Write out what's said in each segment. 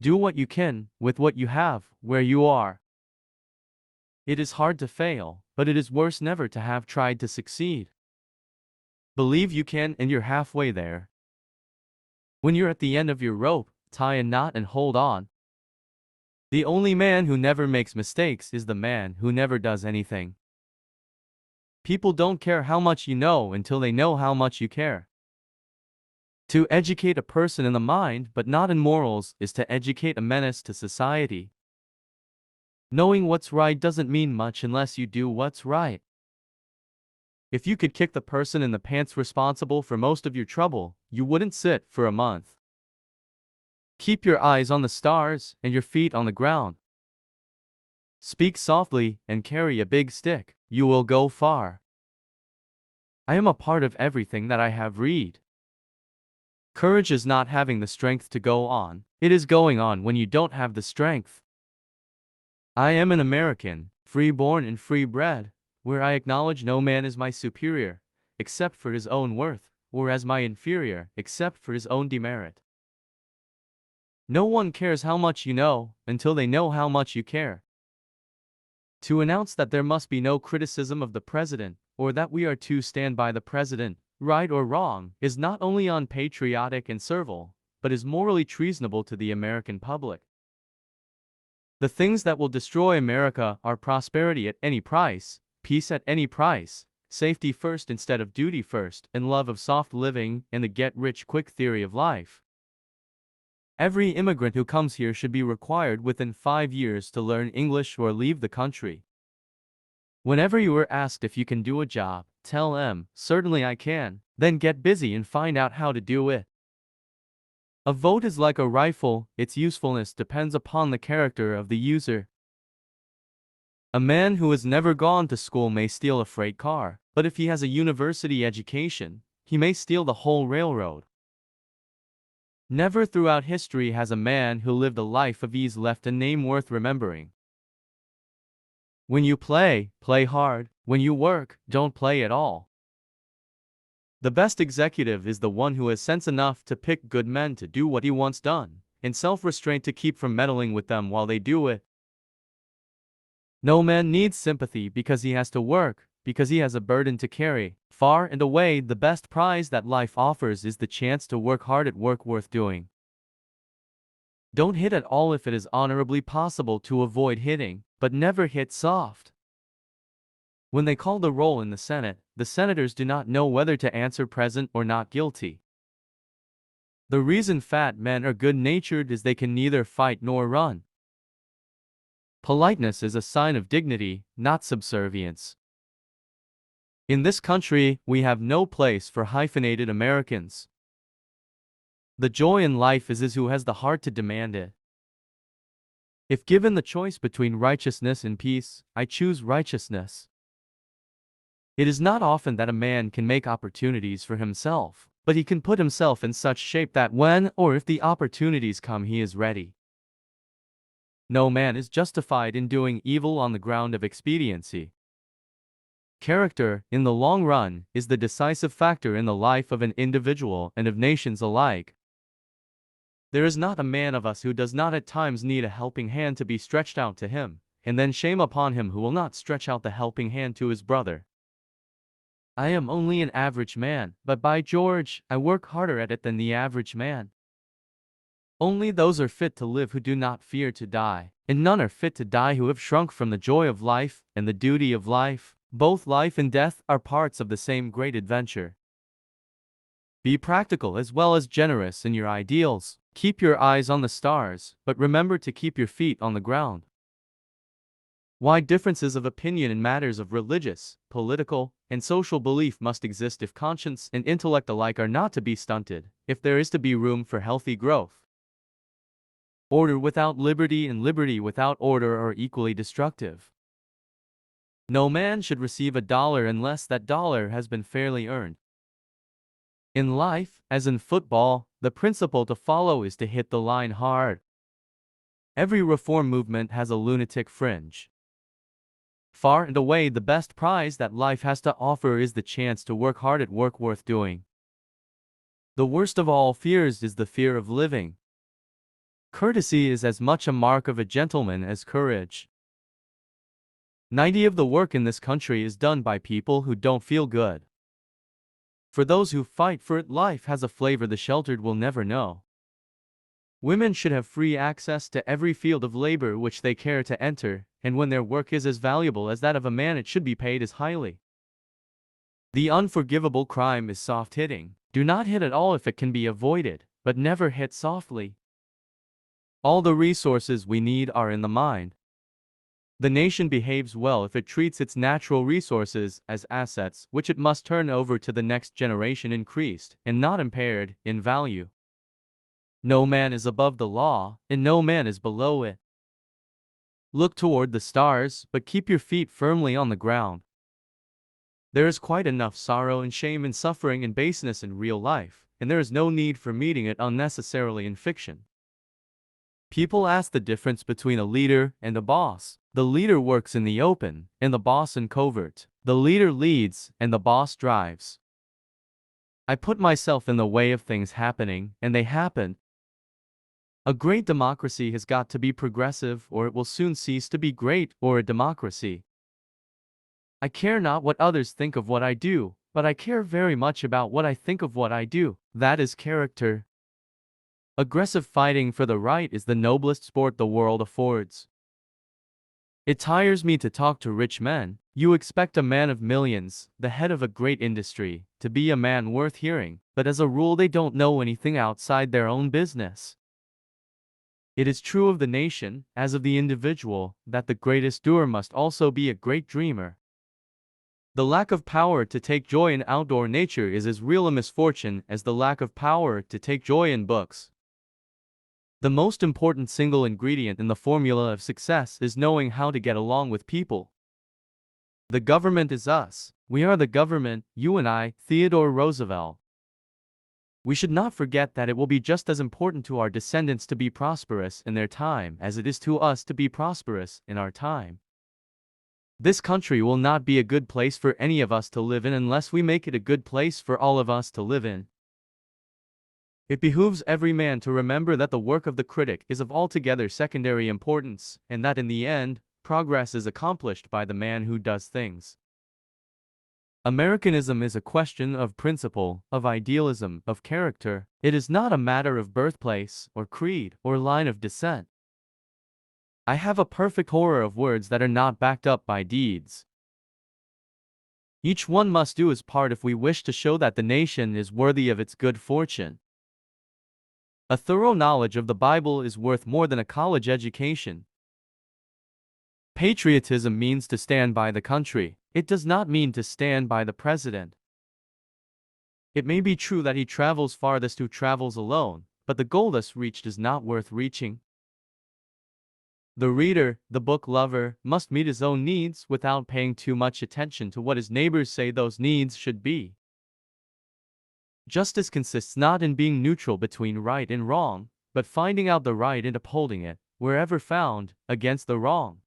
Do what you can, with what you have, where you are. It is hard to fail, but it is worse never to have tried to succeed. Believe you can and you're halfway there. When you're at the end of your rope, tie a knot and hold on. The only man who never makes mistakes is the man who never does anything. People don't care how much you know until they know how much you care. To educate a person in the mind but not in morals is to educate a menace to society. Knowing what's right doesn't mean much unless you do what's right. If you could kick the person in the pants responsible for most of your trouble, you wouldn't sit for a month. Keep your eyes on the stars and your feet on the ground. Speak softly and carry a big stick. You will go far. I am a part of everything that I have read. Courage is not having the strength to go on. It is going on when you don't have the strength. I am an American, free-born and free-bred, where I acknowledge no man is my superior, except for his own worth, or as my inferior, except for his own demerit. No one cares how much you know, until they know how much you care. To announce that there must be no criticism of the president, or that we are to stand by the president, right or wrong, is not only unpatriotic and servile, but is morally treasonable to the American public. The things that will destroy America are prosperity at any price, peace at any price, safety first instead of duty first, and love of soft living and the get-rich-quick theory of life. Every immigrant who comes here should be required within 5 years to learn English or leave the country. Whenever you are asked if you can do a job, tell them, certainly I can, then get busy and find out how to do it. A vote is like a rifle, its usefulness depends upon the character of the user. A man who has never gone to school may steal a freight car, but if he has a university education, he may steal the whole railroad. Never throughout history has a man who lived a life of ease left a name worth remembering. When you play, play hard. When you work, don't play at all. The best executive is the one who has sense enough to pick good men to do what he wants done, and self-restraint to keep from meddling with them while they do it. No man needs sympathy because he has to work, because he has a burden to carry. Far and away, the best prize that life offers is the chance to work hard at work worth doing. Don't hit at all if it is honorably possible to avoid hitting, but never hit soft. When they call the roll in the Senate, the senators do not know whether to answer present or not guilty. The reason fat men are good-natured is they can neither fight nor run. Politeness is a sign of dignity, not subservience. In this country, we have no place for hyphenated Americans. The joy in life is who has the heart to demand it. If given the choice between righteousness and peace, I choose righteousness. It is not often that a man can make opportunities for himself, but he can put himself in such shape that when or if the opportunities come he is ready. No man is justified in doing evil on the ground of expediency. Character, in the long run, is the decisive factor in the life of an individual and of nations alike. There is not a man of us who does not at times need a helping hand to be stretched out to him, and then shame upon him who will not stretch out the helping hand to his brother. I am only an average man, but by George, I work harder at it than the average man. Only those are fit to live who do not fear to die, and none are fit to die who have shrunk from the joy of life and the duty of life. Both life and death are parts of the same great adventure. Be practical as well as generous in your ideals. Keep your eyes on the stars, but remember to keep your feet on the ground. Wide differences of opinion in matters of religious, political, and social belief must exist if conscience and intellect alike are not to be stunted, if there is to be room for healthy growth. Order without liberty and liberty without order are equally destructive. No man should receive $1 unless that dollar has been fairly earned. In life, as in football, the principle to follow is to hit the line hard. Every reform movement has a lunatic fringe. Far and away the best prize that life has to offer is the chance to work hard at work worth doing. The worst of all fears is the fear of living. Courtesy is as much a mark of a gentleman as courage. 90% of the work in this country is done by people who don't feel good. For those who fight for it, life has a flavor the sheltered will never know. Women should have free access to every field of labor which they care to enter, and when their work is as valuable as that of a man, it should be paid as highly. The unforgivable crime is soft hitting. Do not hit at all if it can be avoided, but never hit softly. All the resources we need are in the mind. The nation behaves well if it treats its natural resources as assets which it must turn over to the next generation increased, and not impaired, in value. No man is above the law, and no man is below it. Look toward the stars, but keep your feet firmly on the ground. There is quite enough sorrow and shame and suffering and baseness in real life, and there is no need for meeting it unnecessarily in fiction. People ask the difference between a leader and a boss. The leader works in the open, and the boss in covert. The leader leads, and the boss drives. I put myself in the way of things happening, and they happen. A great democracy has got to be progressive, or it will soon cease to be great, or a democracy. I care not what others think of what I do, but I care very much about what I think of what I do. That is character. Aggressive fighting for the right is the noblest sport the world affords. It tires me to talk to rich men. You expect a man of millions, the head of a great industry, to be a man worth hearing, but as a rule they don't know anything outside their own business. It is true of the nation, as of the individual, that the greatest doer must also be a great dreamer. The lack of power to take joy in outdoor nature is as real a misfortune as the lack of power to take joy in books. The most important single ingredient in the formula of success is knowing how to get along with people. The government is us. We are the government, you and I, Theodore Roosevelt. We should not forget that it will be just as important to our descendants to be prosperous in their time as it is to us to be prosperous in our time. This country will not be a good place for any of us to live in unless we make it a good place for all of us to live in. It behooves every man to remember that the work of the critic is of altogether secondary importance, and that in the end, progress is accomplished by the man who does things. Americanism is a question of principle, of idealism, of character. It is not a matter of birthplace, or creed, or line of descent. I have a perfect horror of words that are not backed up by deeds. Each one must do his part if we wish to show that the nation is worthy of its good fortune. A thorough knowledge of the Bible is worth more than a college education. Patriotism means to stand by the country. It does not mean to stand by the president. It may be true that he travels farthest who travels alone, but the goal thus reached is not worth reaching. The reader, the book lover, must meet his own needs without paying too much attention to what his neighbors say those needs should be. Justice consists not in being neutral between right and wrong, but finding out the right and upholding it, wherever found, against the wrong.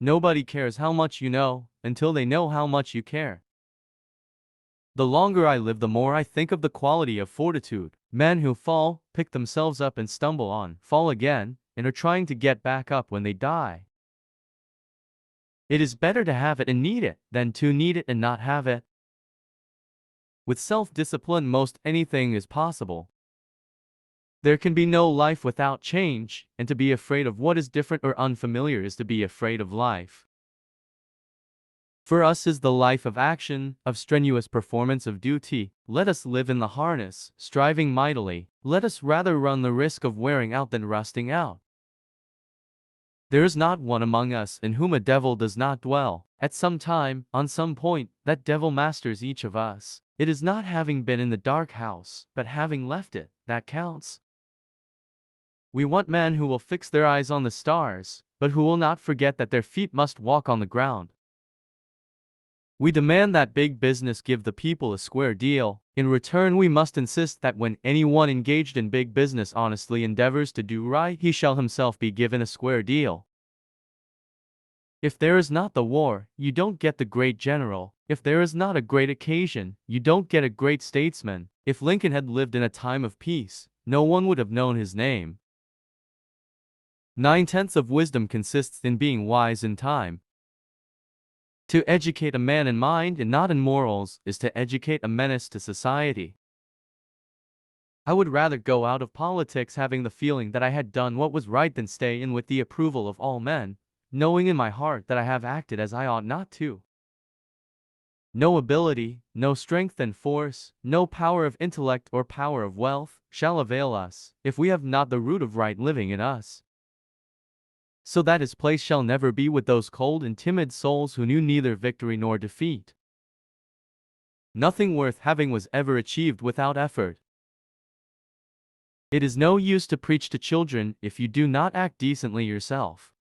Nobody cares how much you know, until they know how much you care. The longer I live, the more I think of the quality of fortitude. Men who fall, pick themselves up and stumble on, fall again, and are trying to get back up when they die. It is better to have it and need it, than to need it and not have it. With self-discipline, most anything is possible. There can be no life without change, and to be afraid of what is different or unfamiliar is to be afraid of life. For us is the life of action, of strenuous performance of duty. Let us live in the harness, striving mightily. Let us rather run the risk of wearing out than rusting out. There is not one among us in whom a devil does not dwell. At some time, on some point, that devil masters each of us. It is not having been in the dark house, but having left it, that counts. We want men who will fix their eyes on the stars, but who will not forget that their feet must walk on the ground. We demand that big business give the people a square deal. In return, we must insist that when anyone engaged in big business honestly endeavors to do right, he shall himself be given a square deal. If there is not the war, you don't get the great general. If there is not a great occasion, you don't get a great statesman. If Lincoln had lived in a time of peace, no one would have known his name. 9/10 of wisdom consists in being wise in time. To educate a man in mind and not in morals is to educate a menace to society. I would rather go out of politics having the feeling that I had done what was right than stay in with the approval of all men, knowing in my heart that I have acted as I ought not to. No ability, no strength and force, no power of intellect or power of wealth, shall avail us, if we have not the root of right living in us. So that his place shall never be with those cold and timid souls who knew neither victory nor defeat. Nothing worth having was ever achieved without effort. It is no use to preach to children if you do not act decently yourself.